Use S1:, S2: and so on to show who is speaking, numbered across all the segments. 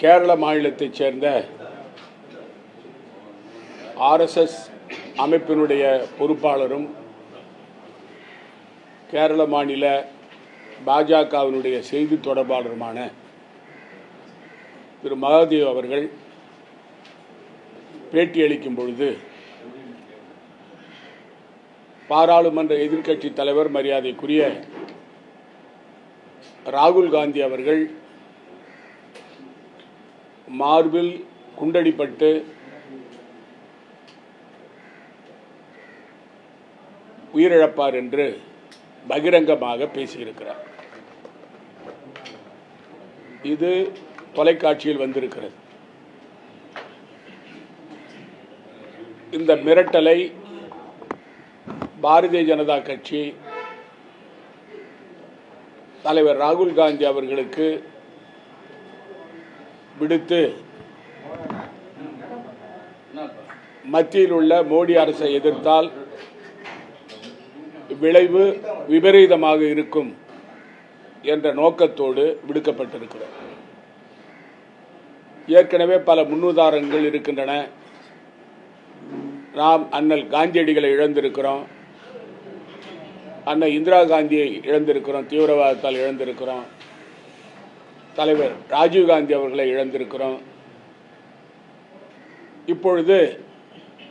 S1: கேரள மாநிலத்தைச் சேர்ந்த ஆர்எஸ்எஸ் அமைப்பினுடைய பொறுப்பாளரும் கேரள மாநில பாஜகவினுடைய செய்தி தொடர்பாளருமான திரு மகாதேவ் அவர்கள் பேட்டியளிக்கும் பொழுது பாராளுமன்ற எதிர்க்கட்சி தலைவர் மரியாதைக்குரிய ராகுல் காந்தி அவர்கள் மார்பில் குண்டடிப்பட்டு உயிரிழப்பார் என்று பகிரங்கமாக பேசியிருக்கிறார். இது தொலைக்காட்சியில் வந்திருக்கிறது. இந்த மிரட்டலை பாரதிய ஜனதா கட்சி தலைவர் ராகுல் காந்தி அவர்களுக்கு விடுத்து மத்தியில் உள்ள மோடி அரசை எதிர்த்தால் விளைவு விபரீதமாக இருக்கும் என்ற நோக்கத்தோடு விடுக்கப்பட்டிருக்கிறது. ஏற்கனவே பல முன்னுதாரணங்கள் இருக்கின்றன. நாம் அண்ணல் காந்தியடிகளை இழந்திருக்கிறோம், அன்னை இந்திரா காந்தியை இழந்திருக்கிறோம், தீவிரவாதத்தால் இழந்திருக்கிறோம், தலைவர் ராஜீவ்காந்தி அவர்களை இழந்திருக்கிறோம். இப்பொழுது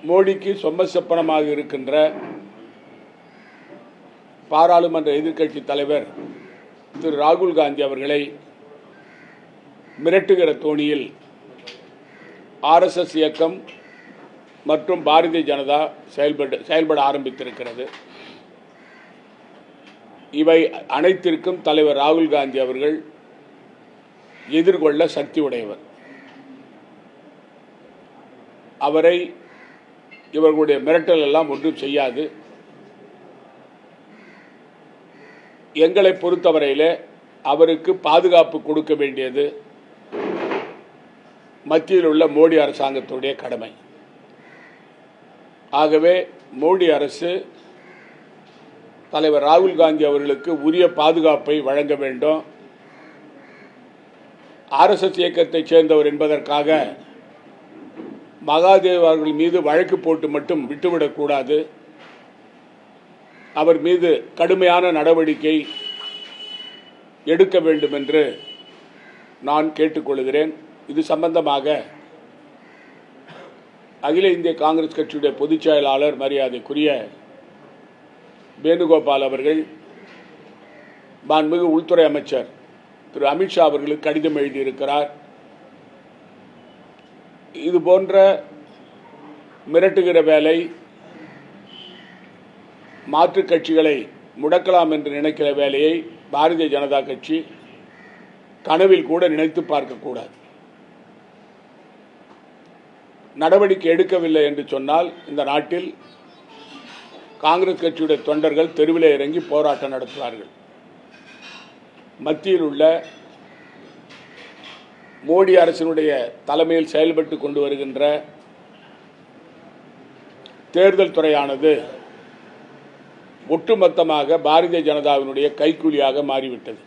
S1: மோடிக்கு சொம்மசப்பனமாக இருக்கின்ற பாராளுமன்ற எதிர்க்கட்சி தலைவர் திரு ராகுல் காந்தி அவர்களை மிரட்டுகிற தோணியில் ஆர்எஸ்எஸ் இயக்கம் மற்றும் பாரதிய ஜனதா செயல்பட ஆரம்பித்திருக்கிறது. இவை அனைத்திற்கும் தலைவர் ராகுல் காந்தி அவர்கள் எதிர்கொள்ள சக்தி உடையவர். அவரை இவர்களுடைய மிரட்டல் எல்லாம் ஒன்றும் செய்யாது. எங்களை பொறுத்தவரையில் அவருக்கு பாதுகாப்பு கொடுக்க வேண்டியது மத்தியில் உள்ள மோடி அரசாங்கத்துடைய கடமை. ஆகவே மோடி அரசு தலைவர் ராகுல் காந்தி அவர்களுக்கு உரிய பாதுகாப்பை வழங்க வேண்டும். ஆர்எஸ்எஸ் இயக்கத்தைச் சேர்ந்தவர் என்பதற்காக மகாதேவ் அவர்கள் மீது வழக்கு போட்டு மட்டும் விட்டுவிடக்கூடாது. அவர் மீது கடுமையான நடவடிக்கை எடுக்க வேண்டும் என்று நான் கேட்டுக்கொள்கிறேன். இது சம்பந்தமாக அகில இந்திய காங்கிரஸ் கட்சியுடைய பொதுச் செயலாளர் மரியாதைக்குரிய வேணுகோபால் அவர்கள் மாண்புமிகு உள்துறை அமைச்சர் திரு அமித்ஷா அவர்களுக்கு கடிதம் எழுதியிருக்கிறார். இது போன்ற மிரட்டுகிற வேலை, மாற்றுக் கட்சிகளை முடக்கலாம் என்று நினைக்கிற வேலையை பாரதிய ஜனதா கட்சி கனவில் கூட நினைத்து பார்க்கக்கூடாது. நடவடிக்கை எடுக்கவில்லை என்று சொன்னால் இந்த நாட்டில் காங்கிரஸ் கட்சியுடைய தொண்டர்கள் தெருவில் இறங்கி போராட்டம் நடத்துவார்கள். மத்தியில் உள்ள மோடி அரசினுடைய தலைமையில் செயல்பட்டு கொண்டு வருகின்ற தேர்தல் துறையானது ஒட்டுமொத்தமாக பாரதிய ஜனதாவினுடைய கைக்கூலியாக மாறிவிட்டது.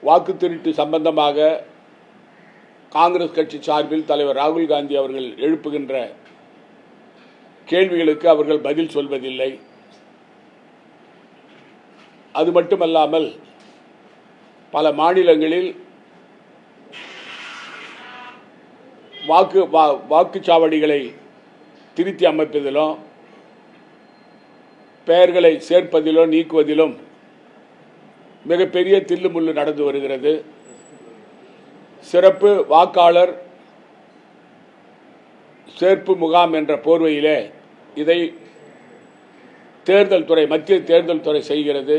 S1: வாக்கு திருட்டு சம்பந்தமாக காங்கிரஸ் கட்சி சார்பில் தலைவர் ராகுல் காந்தி அவர்கள் எழுப்புகின்ற கேள்விகளுக்கு அவர்கள் பதில் சொல்வதில்லை. அது மட்டுமல்லாமல் பல மாநிலங்களில் வாக்குச்சாவடிகளை திருத்தி அமைப்பதிலும் பெயர்களை சேர்ப்பதிலோ நீக்குவதிலும் மிகப்பெரிய தில்லுமுள்ளு நடந்து வருகிறது. சிறப்பு வாக்காளர் சேர்ப்பு முகாம் என்ற போர்வையிலே இதை தேர்தல் துறை, மத்திய தேர்தல் துறை செய்கிறது.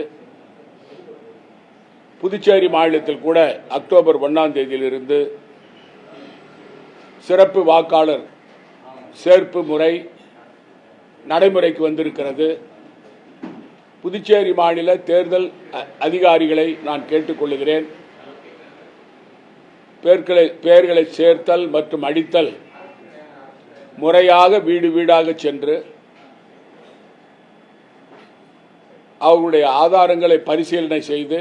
S1: புதுச்சேரி மாநிலத்தில் கூட அக்டோபர் 1ஆம் தேதியிலிருந்து சிறப்பு வாக்காளர் சேர்ப்பு முறை நடைமுறைக்கு வந்திருக்கிறது. புதுச்சேரி மாநில தேர்தல் அதிகாரிகளை நான் கேட்டுக்கொள்கிறேன், பெயர்களை சேர்த்தல் மற்றும் அடித்தல் முறையாக வீடு வீடாக சென்று அவர்களுடைய ஆதாரங்களை பரிசீலனை செய்து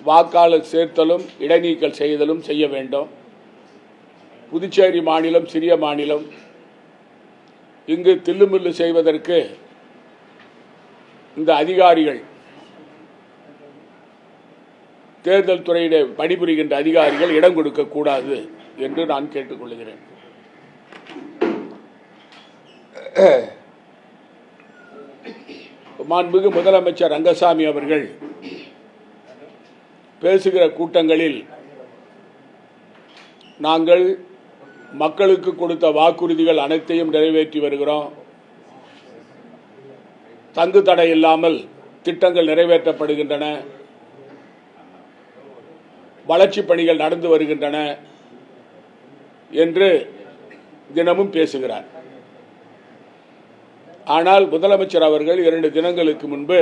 S1: வாக்காளர் சேர்த்தலும் இடைநீக்கல் செய்தலும் செய்ய வேண்டும். புதுச்சேரி மாநிலம் சிறிய மாநிலம். இங்கு தில்லுமுல்லு செய்வதற்கு இந்த அதிகாரிகள், தேர்தல் துறையிலே பணிபுரிகின்ற அதிகாரிகள் இடம் கொடுக்கக்கூடாது என்று நான் கேட்டுக்கொள்கிறேன். மாண்புமிகு முதலமைச்சர் ரங்கசாமி அவர்கள் பேசுகிற கூட்டங்களில் நாங்கள் மக்களுக்கு கொடுத்த வாக்குறுதிகள் அனைத்தையும் நிறைவேற்றி வருகிறோம், தங்கு தடை இல்லாமல் திட்டங்கள் நிறைவேற்றப்படுகின்றன, வளர்ச்சி பணிகள் நடந்து வருகின்றன என்று தினமும் பேசுகிறார். ஆனால் முதலமைச்சர் அவர்கள் 2 தினங்களுக்கு முன்பு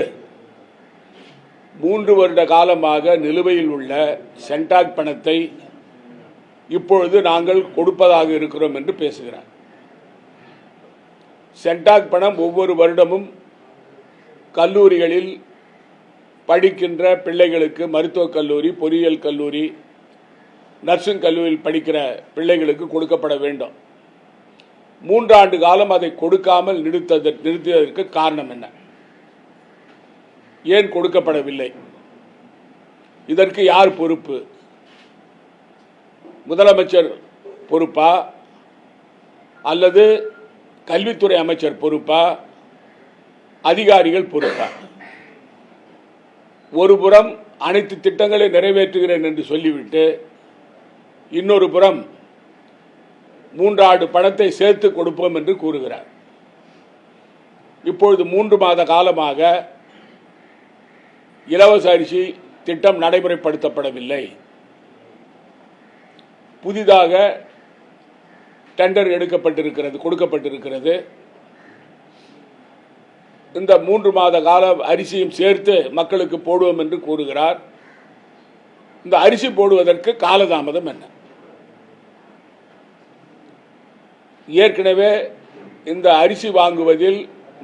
S1: 3 வருட காலமாக நிலுவையில் உள்ள சென்டாக் பணத்தை இப்பொழுது நாங்கள் கொடுப்பதாக இருக்கிறோம் என்று பேசுகிறார். சென்டாக் பணம் ஒவ்வொரு வருடமும் கல்லூரிகளில் படிக்கின்ற பிள்ளைகளுக்கு, மருத்துவக் கல்லூரி, பொறியியல் கல்லூரி, நர்சிங் கல்லூரியில் படிக்கிற பிள்ளைகளுக்கு கொடுக்கப்பட வேண்டும். 3 ஆண்டு காலம் அதை கொடுக்காமல் நிறுத்தியதற்கு காரணம் என்ன? ஏன் கொடுக்கப்படவில்லை? இதற்கு யார் பொறுப்பு? முதலமைச்சர் பொறுப்பா அல்லது கல்வித்துறை அமைச்சர் பொறுப்பா, அதிகாரிகள் பொறுப்பா? ஒரு புறம் அனைத்து திட்டங்களை நிறைவேற்றுகிறேன் என்று சொல்லிவிட்டு இன்னொரு புறம் 3 ஆண்டு பணத்தை சேர்த்து கொடுப்போம் என்று கூறுகிறார். இப்பொழுது 3 மாத காலமாக இலவச அரிசி திட்டம் நடைமுறைப்படுத்தப்படவில்லை. புதிதாக டெண்டர் எடுக்கப்பட்டிருக்கிறது, கொடுக்கப்பட்டிருக்கிறது. இந்த 3 மாத கால அரிசியும் சேர்த்து மக்களுக்கு போடுவோம் என்று கூறுகிறார். இந்த அரிசி போடுவதற்கு காலதாமதம் என்ன? ஏற்கனவே இந்த அரிசி வாங்குவதில்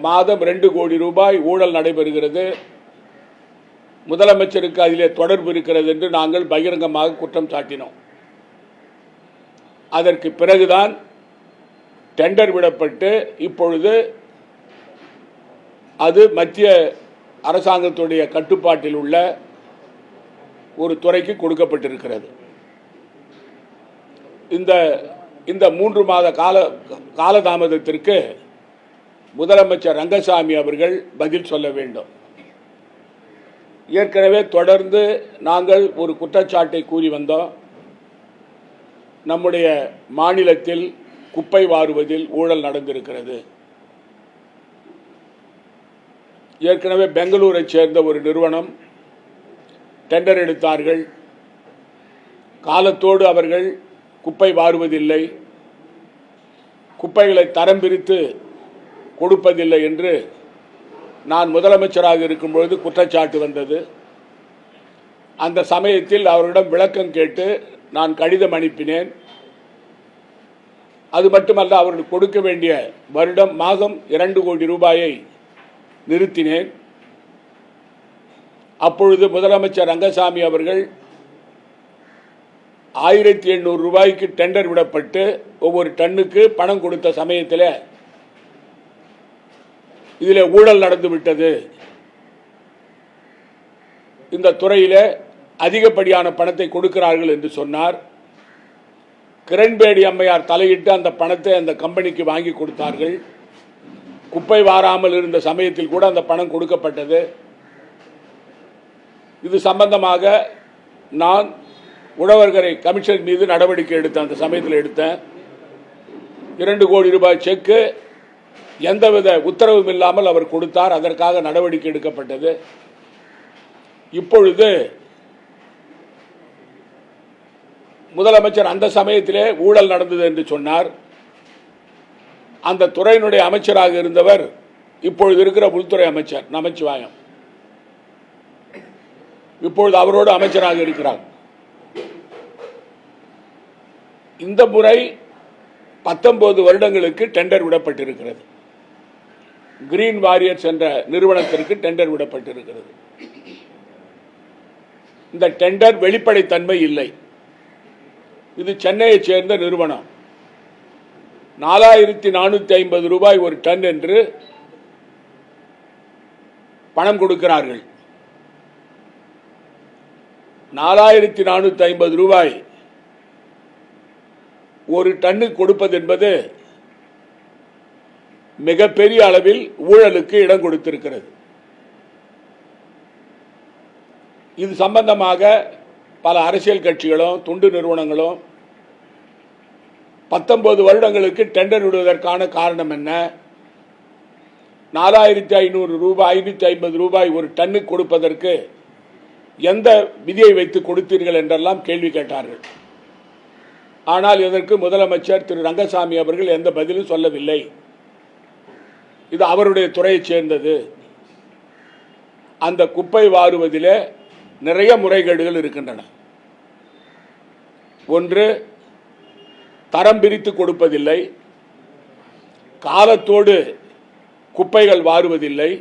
S1: மாதம் 2 கோடி ரூபாய் ஊழல் நடைபெறுகிறது, முதலமைச்சருக்கு அதிலே தொடர்பு இருக்கிறது என்று நாங்கள் பகிரங்கமாக குற்றம் சாட்டினோம். அதற்கு பிறகுதான் டெண்டர் விடப்பட்டு இப்பொழுது அது மத்திய அரசாங்கத்துடைய கட்டுப்பாட்டில் உள்ள ஒரு துறைக்கு கொடுக்கப்பட்டிருக்கிறது. இந்த 3 மாத காலதாமதத்திற்கு முதலமைச்சர் ரங்கசாமி அவர்கள் பதில் சொல்ல வேண்டும். ஏற்கனவே தொடர்ந்து நாங்கள் ஒரு குற்றச்சாட்டை கூறி வந்தோம். நம்முடைய மாநிலத்தில் குப்பை வாருவதில் ஊழல் நடந்திருக்கிறது. ஏற்கனவே பெங்களூரை சேர்ந்த ஒரு நிறுவனம் டெண்டர் எடுத்தார்கள். காலத்தோடு அவர்கள் குப்பை வாருவதில்லை, குப்பைகளை தரம் பிரித்து கொடுப்பதில்லை என்று நான் முதலமைச்சராக இருக்கும்பொழுது குற்றச்சாட்டு வந்தது. அந்த சமயத்தில் அவரிடம் விளக்கம் கேட்டு நான் கடிதம் அனுப்பினேன். அது மட்டுமல்ல, அவர்கள் கொடுக்க வேண்டிய மாதம் 2 கோடி ரூபாயை நிறுத்தினேன். அப்பொழுது முதலமைச்சர் ரங்கசாமி அவர்கள் 1800 ரூபாய்க்கு டெண்டர் விடப்பட்டு ஒவ்வொரு டன்னுக்கு பணம் கொடுத்த சமயத்தில் இதில் ஊழல் நடந்துவிட்டது, இந்த துறையில் அதிகப்படியான பணத்தை கொடுக்கிறார்கள் என்று சொன்னார். கிரண்பேடி அம்மையார் தலையிட்டு அந்த பணத்தை அந்த கம்பெனிக்கு வாங்கி கொடுத்தார்கள். குப்பை வாராமல் இருந்த சமயத்தில் கூட அந்த பணம் கொடுக்கப்பட்டது. இது சம்பந்தமாக நான் உழவர்கரை கமிஷன் மீது நடவடிக்கை எடுத்தேன். அந்த சமயத்தில் எடுத்தேன். 2 கோடி ரூபாய் செக்கு எந்தவித உத்தரவும் இல்லாமல் அவர் கொடுத்தார். அதற்காக நடவடிக்கை எடுக்கப்பட்டது. இப்பொழுது முதலமைச்சர் அந்த சமயத்திலே ஊழல் நடந்தது என்று சொன்னார். அந்த துறையினுடைய அமைச்சராக இருந்தவர் இப்பொழுது இருக்கிற உள்துறை அமைச்சர் நமச்சிவாயம், இப்பொழுது அவரோடு அமைச்சராக இருக்கிறார். இந்த முறை 19 வருடங்களுக்கு டெண்டர் விடப்பட்டிருக்கிறது. கிரீன் வாரியர்ஸ் என்ற நிறுவனத்திற்கு டெண்டர் விடப்பட்டிருக்கிறது. இந்த டெண்டர் வெளிப்படைத்தன்மை இல்லை. இது சென்னையைச் சேர்ந்த நிறுவனம். 4450 ரூபாய் ஒரு டன் என்று பணம் கொடுக்கிறார்கள். 4450 ரூபாய் ஒரு டன்னு கொடுப்பது என்பது மிகப்பெரிய அளவில் ஊழலுக்கு இடம் கொடுத்திருக்கிறது. இது சம்பந்தமாக பல அரசியல் கட்சிகளும் தொண்டு நிறுவனங்களும் 19 வருடங்களுக்கு டெண்டர் விடுவதற்கான காரணம் என்ன, 4500 ரூபாய் 550 ரூபாய் ஒரு டன்னு கொடுப்பதற்கு எந்த விதியை வைத்து கொடுத்தீர்கள் என்றெல்லாம் கேள்வி கேட்டார்கள். ஆனால் இதற்கு முதலமைச்சர் திரு ரங்கசாமி அவர்கள் எந்த பதிலும் சொல்லவில்லை. இது அவருடைய துறையைச் சேர்ந்தது. அந்த குப்பை வாருவதிலே நிறைய முறைகேடுகள் இருக்கின்றன. ஒன்று, தரம் பிரித்து கொடுப்பதில்லை, காலத்தோடு குப்பைகள் வாருவதில்லை,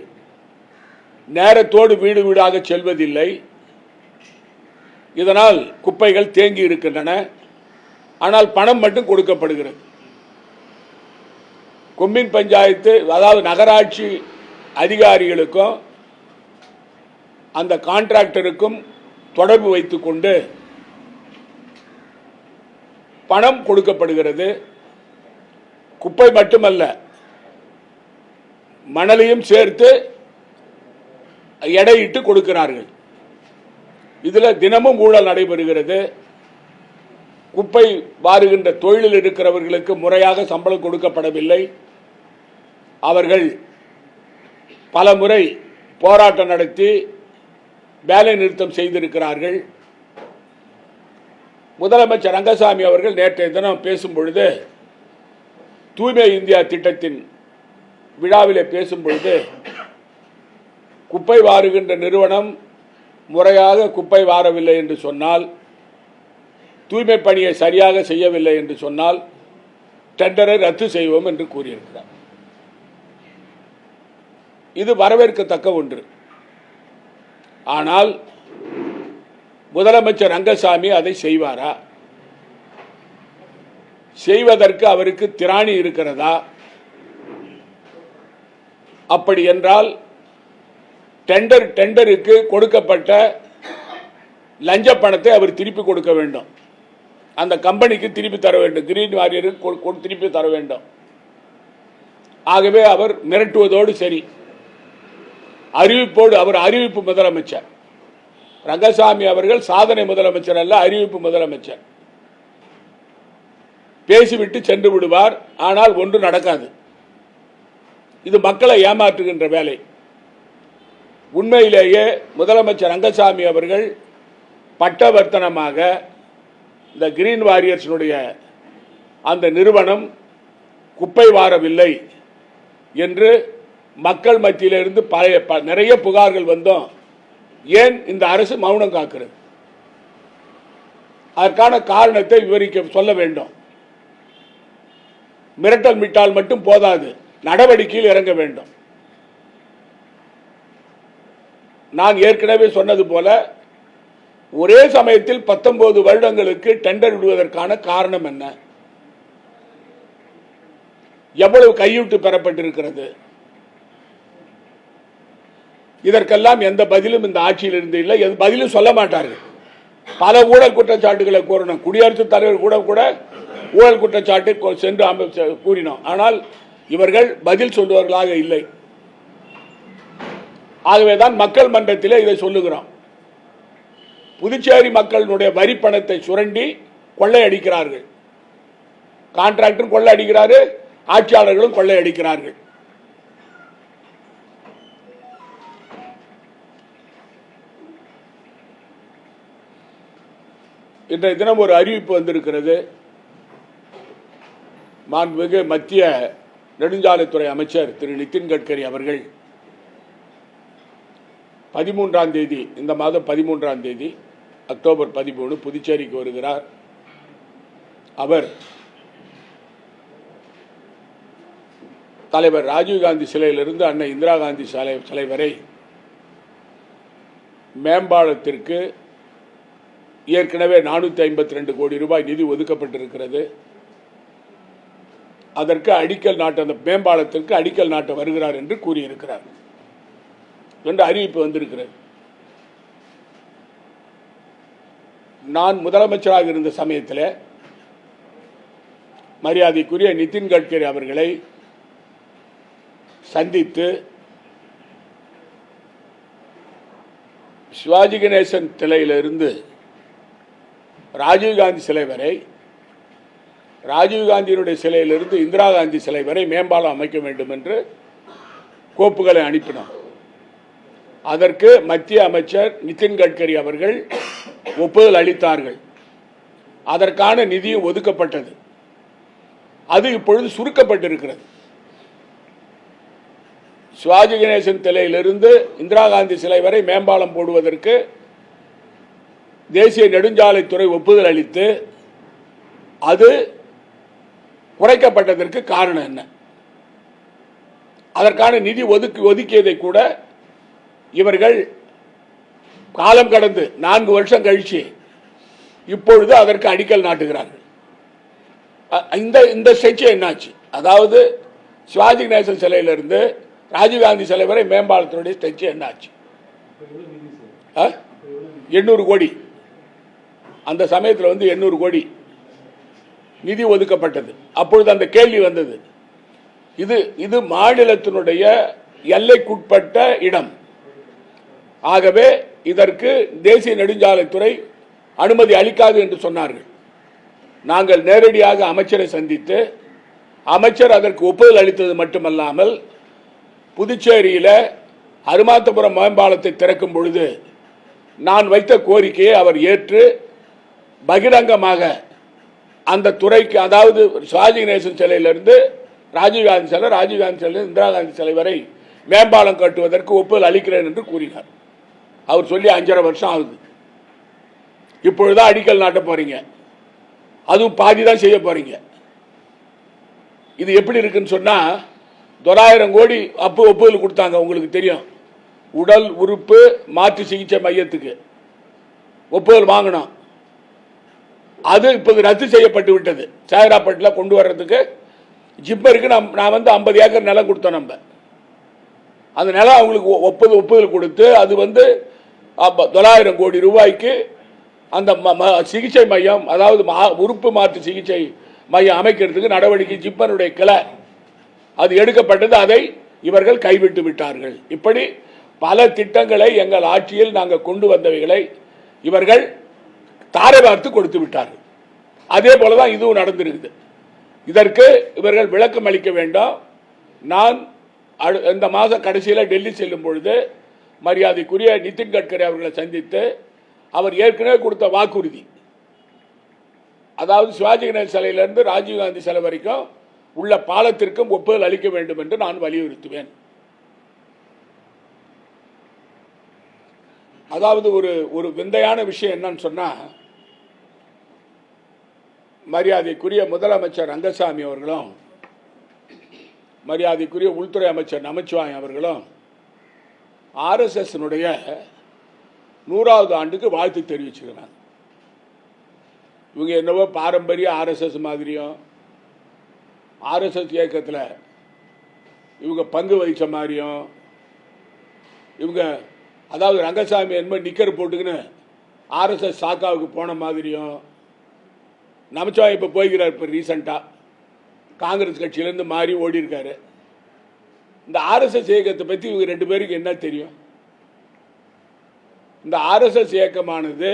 S1: நேரத்தோடு வீடு வீடாக செல்வதில்லை. இதனால் குப்பைகள் தேங்கி இருக்கின்றன. ஆனால் பணம் மட்டும் கொடுக்கப்படுகிறது. கொம்மின் பஞ்சாயத்து, அதாவது நகராட்சி அதிகாரிகளுக்கும் அந்த கான்ட்ராக்டருக்கும் தொடர்பு வைத்துக் கொண்டு பணம் கொடுக்கப்படுகிறது. குப்பை மட்டுமல்ல, மணலையும் சேர்த்து எடையிட்டு கொடுக்கிறார்கள். இதில் தினமும் ஊழல் நடைபெறுகிறது. குப்பை வாருகின்ற தொழிலில் இருக்கிறவர்களுக்கு முறையாக சம்பளம் கொடுக்கப்படவில்லை. அவர்கள் பல முறை போராட்டம் நடத்தி வேலை நிறுத்தம் செய்திருக்கிறார்கள். முதலமைச்சர் ரங்கசாமி அவர்கள் நேற்றைய தினம் பேசும் பொழுது, தூய்மை இந்தியா திட்டத்தின் விழாவிலே பேசும் பொழுது, குப்பை வாருகின்ற நிறுவனம் முறையாக குப்பை வாரவில்லை என்று சொன்னால், தூய்மை பணியை சரியாக செய்யவில்லை என்று சொன்னால் டெண்டரை ரத்து செய்வோம் என்று கூறியிருக்கிறார். இது வரவேற்கத்தக்க ஒன்று. ஆனால் முதலமைச்சர் ரங்கசாமி அதை செய்வாரா? செய்வதற்கு அவருக்கு திராணி இருக்கிறதா? அப்படி என்றால் டெண்டருக்கு கொடுக்கப்பட்ட லஞ்ச பணத்தை அவர் திருப்பி கொடுக்க வேண்டும். அந்த கம்பெனிக்கு திருப்பி தர வேண்டும். கிரீன் வாரியருக்கு திருப்பி தர வேண்டும். ஆகவே அவர் மிரட்டுவதோடு சரி, அறிவிப்போடு, அவர் அறிவிப்பு முதலமைச்சர். ரங்கசாமி அவர்கள் சாதனை முதலமைச்சர் அல்ல, அறிவிப்பு முதலமைச்சர். பேசிவிட்டு சென்று விடுவார். ஆனால் ஒன்று நடக்காது. இது மக்களை ஏமாற்றுகின்ற வேலை. உண்மையிலேயே முதலமைச்சர் ரங்கசாமி அவர்கள் பட்டவர்த்தனமாக இந்த கிரீன் வாரியர்ஸினுடைய அந்த நிறுவனம் குப்பை வாரவில்லை என்று மக்கள் மத்தியிலிருந்து நிறைய புகார்கள் வந்தோம். ஏன் இந்த அரசு மௌனம் காக்கிறது? அதற்கான காரணத்தை விவரிக்க சொல்ல வேண்டும். மிரட்டல் மிட்டால் மட்டும் போதாது, நடவடிக்கையில் இறங்க வேண்டும். நான் ஏற்கனவே சொன்னது போல, ஒரே சமயத்தில் 19 வருடங்களுக்கு டெண்டர் விடுவதற்கான காரணம் என்ன? எவ்வளவு கையூட்டு பெறப்பட்டிருக்கிறது? இதற்கெல்லாம் எந்த பதிலும் இந்த ஆட்சியில் இருந்து இல்லை. பதிலும் சொல்ல மாட்டார்கள். பல ஊழல் குற்றச்சாட்டுகளை கூறணும். குடியரசுத் தலைவர் கூட ஊழல் குற்றச்சாட்டை சென்று கூறினோம். ஆனால் இவர்கள் பதில் சொல்லுவவர்களாக இல்லை. ஆகவேதான் மக்கள் மன்றத்திலே இதை சொல்லுகிறோம். புதுச்சேரி மக்களுடைய வரி பணத்தை சுரண்டி கொள்ளையடிக்கிறார்கள். கான்ட்ராக்டரும் கொள்ளையடிக்கிறாரு, ஆட்சியாளர்களும் கொள்ளையடிக்கிறார்கள். இன்றைய தினம் ஒரு அறிவிப்பு வந்திருக்கிறது. மாண்புமிகு மத்திய நெடுஞ்சாலைத்துறை அமைச்சர் திரு நிதின் கட்கரி அவர்கள் 13ஆம் தேதி, இந்த மாதம் 13ஆம் தேதி அக்டோபர் 13 புதுச்சேரிக்கு வருகிறார். அவர் தலைவர் ராஜீவ்காந்தி சிலையிலிருந்து அன்னை இந்திரா காந்தி சிலை வரை மேம்பாலத்திற்கு ஏற்கனவே 452 கோடி ரூபாய் நிதி ஒதுக்கப்பட்டிருக்கிறது. அதற்கு அடிக்கல் நாட்ட, அந்த மேம்பாலத்திற்கு அடிக்கல் நாட்ட வருகிறார் என்று கூறியிருக்கிறார் என்று அறிவிப்பு வந்திருக்கிறது. நான் முதலமைச்சராக இருந்த சமயத்தில் மரியாதைக்குரிய நிதின் கட்கரி அவர்களை சந்தித்து சிவாஜி கணேசன் சிலையிலிருந்து ராஜீவ்காந்தி சிலை வரை, ராஜீவ்காந்தியினுடைய சிலையிலிருந்து இந்திரா காந்தி சிலை வரை மேம்பாலம் அமைக்க வேண்டும் என்று கோப்புகளை அனுப்பினோம். அதற்கு மத்திய அமைச்சர் நிதின் கட்கரி அவர்கள் ஒப்புதல் அளித்தார்கள். அதற்கான நிதியும் ஒதுக்கப்பட்டது. அது இப்பொழுது சுருக்கப்பட்டிருக்கிறது. சிவாஜி கணேசன் சிலையிலிருந்து இந்திரா காந்தி சிலை வரை மேம்பாலம் போடுவதற்கு தேசிய நெடுஞ்சாலைத்துறை ஒப்புதல் அளித்து அது குறைக்கப்பட்டதற்கு காரணம் என்ன? அதற்கான நிதி ஒதுக்கியதை கூட இவர்கள் காலம் கடந்து 4 வருஷம் கழிச்சு இப்பொழுது அதற்கு அடிக்கல் நாட்டுகிறார்கள். இந்த ஸ்ட்ரெச் என்னாச்சு? அதாவது சிவாஜி கணேசன் சிலையிலிருந்து ராஜீவ்காந்தி சிலை வரை மேம்பாலத்தினுடைய ஸ்ட்ரெச் என்னாச்சு? 800 கோடி. அந்த சமயத்தில் 800 கோடி நிதி ஒதுக்கப்பட்டது. அப்பொழுது அந்த கேள்வி வந்தது, இது மாநிலத்தினுடைய எல்லைக்குட்பட்ட இடம், ஆகவே இதற்கு தேசிய நெடுஞ்சாலைத்துறை அனுமதி அளிக்காது என்று சொன்னார்கள். நாங்கள் நேரடியாக அமைச்சரை சந்தித்து அமைச்சர் அதற்கு ஒப்புதல் அளித்தது மட்டுமல்லாமல் புதுச்சேரியில் அருமாத்தபுரம் மேம்பாலத்தை திறக்கும் பொழுது நான் வைத்த கோரிக்கையை அவர் ஏற்று பகிரங்கமாக அந்த துறைக்கு, அதாவது சிவாஜி கணேசன் சிலையிலிருந்து ராஜீவ்காந்தி சிலை, ராஜீவ்காந்தி சிலை இந்திரா காந்தி சிலை வரை மேம்பாலம் கட்டுவதற்கு ஒப்புதல் அளிக்கிறேன் என்று கூறினார். அவர் சொல்லி 5.5 வருஷம் ஆகுது. இப்பொழுதுதான் அடிக்கல் நாட்ட போறீங்க, அதுவும் பாதி தான் செய்ய போறீங்க. இது எப்படி இருக்குன்னு சொன்னா, 900 கோடி அப்போ ஒப்புதல் கொடுத்தாங்க. உங்களுக்கு தெரியும், உடல் உறுப்பு மாற்று சிகிச்சை மையத்துக்கு ஒப்புதல் வாங்கணும். அது இப்போது ரத்து செய்யப்பட்டு விட்டது. சேகராப்பட்டில் கொண்டு வர்றதுக்கு ஜிப்பருக்கு நான் 50 ஏக்கர் நிலம் கொடுத்தோம். நம்ம அந்த நிலம் அவங்களுக்கு ஒப்புதல் கொடுத்து அது 900 கோடி ரூபாய்க்கு அந்த சிகிச்சை மையம், அதாவது உறுப்பு மாற்று சிகிச்சை மையம் அமைக்கிறதுக்கு நடவடிக்கை ஜிப்பனுடைய கிளை அது எடுக்கப்பட்டது. அதை இவர்கள் கைவிட்டு விட்டார்கள். இப்படி பல திட்டங்களை எங்கள் ஆட்சியில் நாங்கள் கொண்டு வந்தவைகளை இவர்கள் தாரை பார்த்து கொடுத்து விட்டார்கள். அதே போலதான் இதுவும் நடந்திருக்குது. இதற்கு இவர்கள் விளக்கம் அளிக்க வேண்டும். நான் இந்த மாதம் கடைசியில் டெல்லி செல்லும் பொழுது மரியாதைக்குரிய நிதின் கட்கரி அவர்களை சந்தித்து அவர் ஏற்கனவே கொடுத்த வாக்குறுதி, அதாவது சிவாஜி கணேசன் சிலையிலிருந்து ராஜீவ்காந்தி சிலை வரைக்கும் உள்ள பாலத்திற்கும் ஒப்புதல் அளிக்க வேண்டும் என்று நான் வலியுறுத்துவேன். அதாவது ஒரு விந்தையான விஷயம் என்னன்னு சொன்னா, மரியாதைக்குரிய முதலமைச்சர் ரங்கசாமி அவர்களும் மரியாதைக்குரிய உள்துறை அமைச்சர் நமச்சிவாயம் அவர்களும் RSS 100வது ஆண்டுக்கு வாழ்த்து தெரிவிச்சுக்கிறாங்க. இவங்க என்னவோ பாரம்பரிய RSS மாதிரியும் RSS இயக்கத்தில் இவங்க பங்கு வகித்த மாதிரியும், இவங்க அதாவது ரங்கசாமி என்ன நிக்கர் போட்டுக்கின்னு RSS சாக்காவுக்கு போன மாதிரியும், நமச்சிவாயம் இப்போ போய்கிறார். இப்போ ரீசண்டாக காங்கிரஸ் கட்சியிலேருந்து மாறி ஓடி இருக்காரு. இந்த RSS இயக்கத்தை பற்றி இவங்க 2 பேருக்கு என்ன தெரியும்? இந்த RSS இயக்கமானது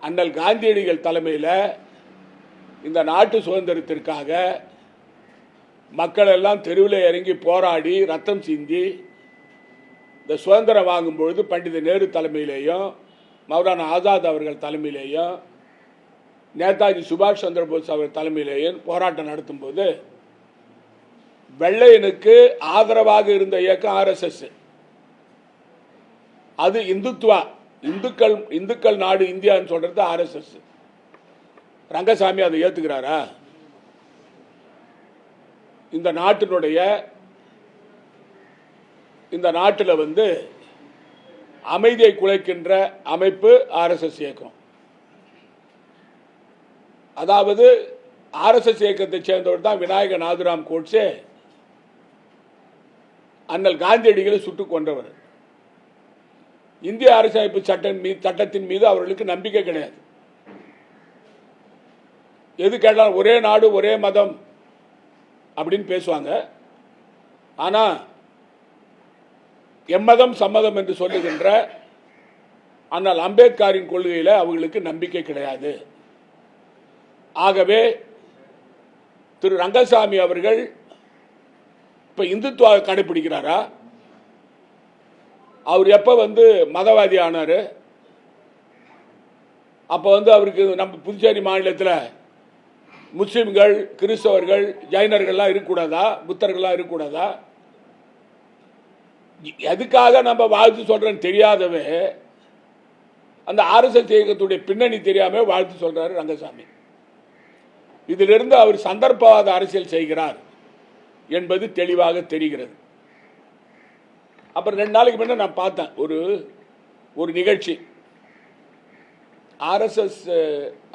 S1: அண்ணல் காந்தியடிகள் தலைமையில் இந்த நாட்டு சுதந்திரத்திற்காக மக்கள் எல்லாம் தெருவில் இறங்கி போராடி ரத்தம் சிந்தி இந்த சுதந்திரம் வாங்கும்பொழுது பண்டித நேரு தலைமையிலேயும் மௌலானா ஆசாத் அவர்கள் தலைமையிலேயும் நேதாஜி சுபாஷ் சந்திர போஸ் அவர்கள் தலைமையிலேயும் போராட்டம் நடத்தும் போது வெள்ளையனுக்கு ஆதரவாக இருந்த இயக்கம் RSS. அது இந்துத்துவா, இந்துக்கள் நாடு இந்தியான்னு சொல்றது RSS. ரங்கசாமி அதை ஏத்துக்கிறாரா? இந்த நாட்டில் அமைதியை குலைக்கின்ற அமைப்பு ஆர்எஸ்எஸ் இயக்கம். அதாவது ஆர்எஸ்எஸ் இயக்கத்தை சேர்ந்தவர் தான் விநாயக நாதுராம் கோட்சே, அண்ணல் காந்தியடிகளை சுட்டுக் கொன்றவர். இந்திய அரசியலமைப்பு சட்டத்தின் மீது அவர்களுக்கு நம்பிக்கை கிடையாது. எது கேட்டாலும் ஒரே நாடு ஒரே மதம் அப்படின்னு பேசுவாங்க. ஆனா எம்மதம் சம்மதம் என்று சொல்லுகின்ற அண்ணல் அம்பேத்கரின் கொள்கையில் அவர்களுக்கு நம்பிக்கை கிடையாது. ஆகவே திரு ரங்கசாமி அவர்கள் இப்ப இந்துத்துவ கடைபிடிக்கிறாரா? அவர் எப்ப மதவாதி ஆனாரு? அப்ப அவருக்கு நம்ம புதுச்சேரி மாநிலத்தில் முஸ்லிம்கள், கிறிஸ்தவர்கள், ஜைனர்கள்லாம் இருக்கக்கூடாதா? புத்தர்கள்லாம் இருக்கக்கூடாதா? எதுக்காக நம்ம வாழ்த்து சொல்றேன்னு தெரியாதவே அந்த ஆர்எஸ்எஸ் இயக்கத்துடைய பின்னணி தெரியாம வாழ்த்து சொல்றாரு ரங்கசாமி. இதிலிருந்து அவர் சந்தர்ப்பவாத அரசியல் செய்கிறார் என்பது தெளிவாக தெரிகிறது. அப்புறம் 2 நாளைக்கு முன்ன நான் பார்த்தேன் ஒரு நிகழ்ச்சி. ஆர்எஸ்எஸ்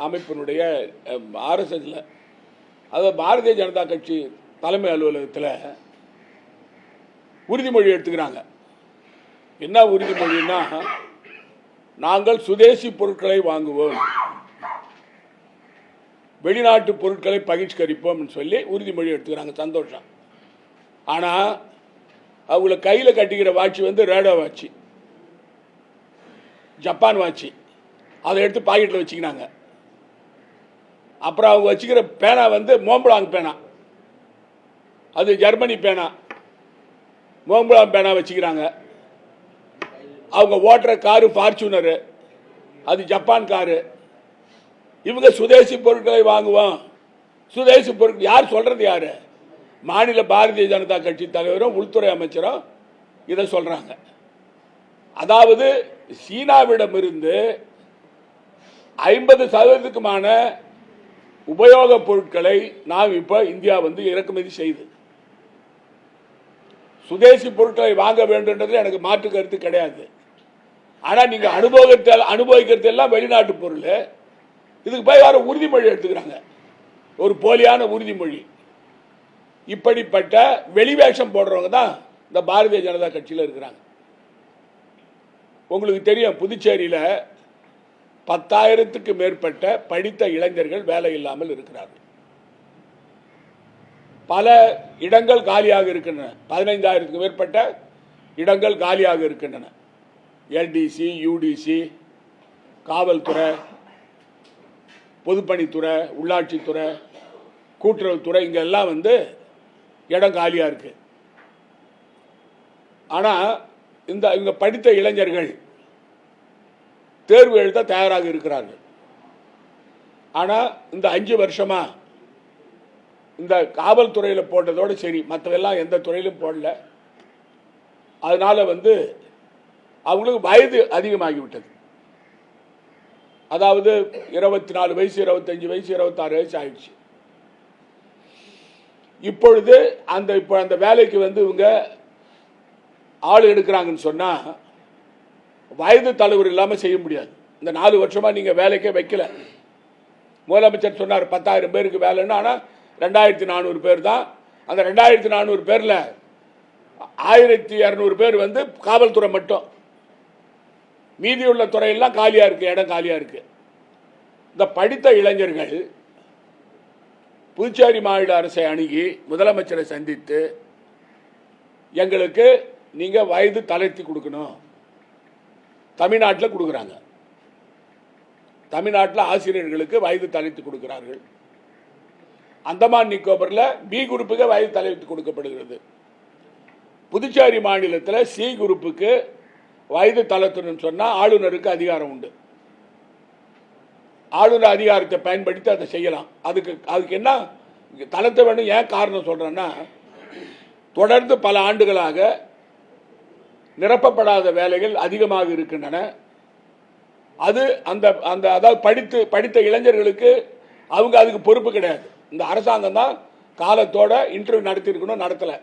S1: அமைப்பினுடைய ஆர்எஸ்எஸ்ல அதாவது பாரதிய ஜனதா கட்சி தலைமை அலுவலகத்தில் உறுதிமொழி எடுத்துக்கிறாங்க. என்ன உறுதிமொழின்னா, நாங்கள் சுதேசி பொருட்களை வாங்குவோம், வெளிநாட்டு பொருட்களை பகிஷ்கரிப்போம் சொல்லி உறுதிமொழி எடுத்துக்கிறாங்க. சந்தோஷம். ஆனால் அவங்கள கையில் கட்டிக்கிற watch Rado watch, Japan watch, அதை எடுத்து பாக்கெட்டில் வச்சுக்கினாங்க. அப்புறம் அவங்க வச்சுக்கிற பேனா மோம்பலாங் பேனா, அது ஜெர்மனி பேனா, மோம்பலாங் பேனா வச்சுக்கிறாங்க. அவங்க ஓட்டுற காரு ஃபார்ச்சுனரு, அது ஜப்பான் காரு. இவங்க சுதேசி பொருட்களை வாங்குவோம். சுதேசி பொருட்கள் யார் சொல்றது? யாரு? மாநில பாரதிய ஜனதா கட்சி தலைவரும் உள்துறை அமைச்சரும் இதை சொல்றாங்க. அதாவது சீனாவிடமிருந்து 50% உபயோகப் பொருட்களை நாம் இப்ப இந்தியா இறக்குமதி செய்து, சுதேசி பொருட்களை வாங்க வேண்டும் எனக்கு மாற்று கருத்து கிடையாது. ஆனா நீங்க அனுபவிக்கிறது எல்லாம் வெளிநாட்டு பொருள். இதுக்கு போய் யாரும் உறுதிமொழி எடுத்துக்கிறாங்க, ஒரு போலியான உறுதிமொழி. இப்படிப்பட்ட வெளிவேஷம் போடுறவங்க தான் இந்த பாரதிய ஜனதா கட்சியில் இருக்கிறாங்க. உங்களுக்கு தெரியும், புதுச்சேரியில் 10,000க்கு மேற்பட்ட படித்த இளைஞர்கள் வேலை இல்லாமல் இருக்கிறார்கள். பல இடங்கள் காலியாக இருக்கின்றன. 15,000க்கு மேற்பட்ட இடங்கள் காலியாக இருக்கின்றன. எல்டிசி, யூடிசி, காவல்துறை, பொதுப்பணித்துறை, உள்ளாட்சித்துறை, கூட்டுறவுத்துறை, இங்கெல்லாம் இடம் காலியாக இருக்கு. ஆனால் இவங்க படித்த இளைஞர்கள் தேர்வு எழுத தயாராக இருக்கிறார்கள். ஆனால் இந்த 5 வருஷமா இந்த காவல்துறையில் போட்டதோடு சரி, மற்றவெல்லாம் எந்த துறையிலும் போடல. அதனால அவங்களுக்கு வயது அதிகமாகிவிட்டது. அதாவது 24 வயசு, 25 வயசு, 26 வயசு ஆயிடுச்சு. இப்பொழுது அந்த வேலைக்கு இவங்க ஆள் எடுக்கிறாங்கன்னு சொன்னா வயது தலைவர் இல்லாமல் செய்ய முடியாது. இந்த 4 வருஷமா நீங்க வேலைக்கே வைக்கல. முதலமைச்சர் சொன்னார் 10,000 பேருக்கு வேலைன்னு. ஆனால் 2,400 பேர் தான். அந்த 2,400 பேர்ல 1,200 பேர் காவல்துறை மட்டும். மீதியுள்ள துறையெல்லாம் காலியா இருக்கு, இடம் காலியா இருக்கு. இந்த படித்த இளைஞர்கள் புதுச்சேரி மாநில அரசை அணுகி முதலமைச்சரை சந்தித்து, எங்களுக்கு நீங்க வயது தளர்த்தி கொடுக்கணும். தமிழ்நாட்டில் கொடுக்குறாங்க. தமிழ்நாட்டில் ஆசிரியர்களுக்கு வயது தளர்த்தி கொடுக்கிறார்கள். அந்தமான் நிக்கோபரில் பி குரூப்புக்கு வயது தளர்த்தி கொடுக்கப்படுகிறது. புதுச்சேரி மாநிலத்தில் சி குரூப்புக்கு வயது தளர்த்தணும்னு சொன்னால் ஆளுநருக்கு அதிகாரம் உண்டு. ஆளுநர் அதிகாரத்தை பயன்படுத்தி அதை செய்யலாம். அதுக்கு என்ன தளர்த்த வேண்டும்? ஏன் காரணம் சொல்றேன்னா, தொடர்ந்து பல ஆண்டுகளாக நிரப்பப்படாத வேலைகள் அதிகமாக இருக்கின்றன. அது அதாவது படித்த இளைஞர்களுக்கு அவங்க அதுக்கு பொறுப்பு கிடையாது. இந்த அரசாங்கம் தான் காலத்தோட இன்டர்வியூ நடத்திருக்கணும், நடத்தல.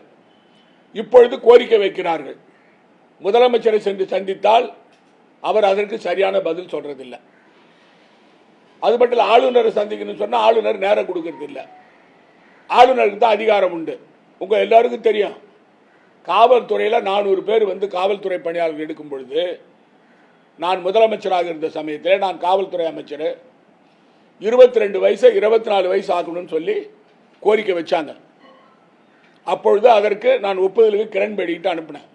S1: இப்பொழுது கோரிக்கை வைக்கிறார்கள். முதலமைச்சரை சென்று சந்தித்தால் அவர் அதற்கு சரியான பதில் சொல்றதில்லை. அது மட்டும் இல்லை, ஆளுநரை சந்திக்கணும்னு சொன்னால் ஆளுநர் நேரம் கொடுக்கறது இல்லை. ஆளுநருக்கு தான் அதிகாரம் உண்டு. உங்க எல்லாருக்கும் தெரியும், காவல்துறையில் 400 பேர் வந்து காவல்துறை பணியாளர்கள் எடுக்கும் பொழுது, நான் முதலமைச்சராக இருந்த சமயத்தில் நான் காவல்துறை அமைச்சர் 22 வயசை 24 வயசு ஆக்கணும்னு சொல்லி கோரிக்கை வச்சாங்க. அப்பொழுது அதற்கு நான் ஒப்புதலுக்கு கிரண்பேடிகிட்ட அனுப்பினேன்.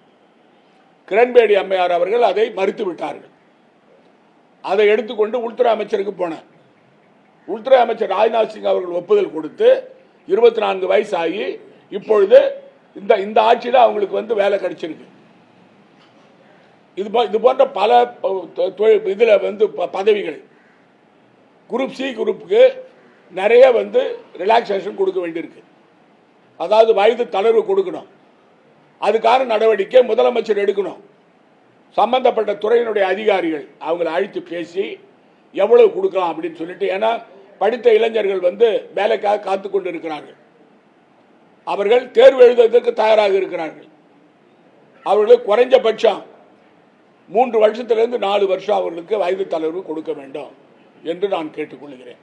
S1: கிரண்பேடி அம்மையார் அவர்கள் அதை மறுத்து விட்டார்கள். அதை எடுத்துக்கொண்டு உள்துறை அமைச்சருக்கு போனேன். உள்துறை அமைச்சர் ராஜ்நாத் சிங் அவர்கள் ஒப்புதல் கொடுத்து 24 வயசு ஆகி இப்பொழுது இந்த ஆட்சியில் அவங்களுக்கு வந்து வேலை கிடைச்சிருக்கு. இது போன்ற பல இதில் வந்து பதவிகள் குரூப் சி குரூப்புக்கு நிறைய வந்து ரிலாக்ஸேஷன் கொடுக்க வேண்டியிருக்கு. அதாவது வயது தளர்வு கொடுக்கணும். அதுக்கான நடவடிக்கை முதலமைச்சர் எடுக்கணும். சம்பந்தப்பட்ட துறையினுடைய அதிகாரிகள் அவங்களை அழைத்து பேசி எவ்வளவு கொடுக்கலாம் அப்படின்னு சொல்லிட்டு, ஏன்னா படித்த இளைஞர்கள் வந்து வேலைக்காக காத்து கொண்டு இருக்கிறார்கள். அவர்கள் தேர்வு எழுதுவதற்கு தயாராக இருக்கிறார்கள். அவர்களுக்கு குறைஞ்சபட்சம் 3 வருஷத்திலிருந்து 4 வருஷம் அவர்களுக்கு வயது தளர்வு கொடுக்க வேண்டும் என்று நான் கேட்டுக்கொள்கிறேன்.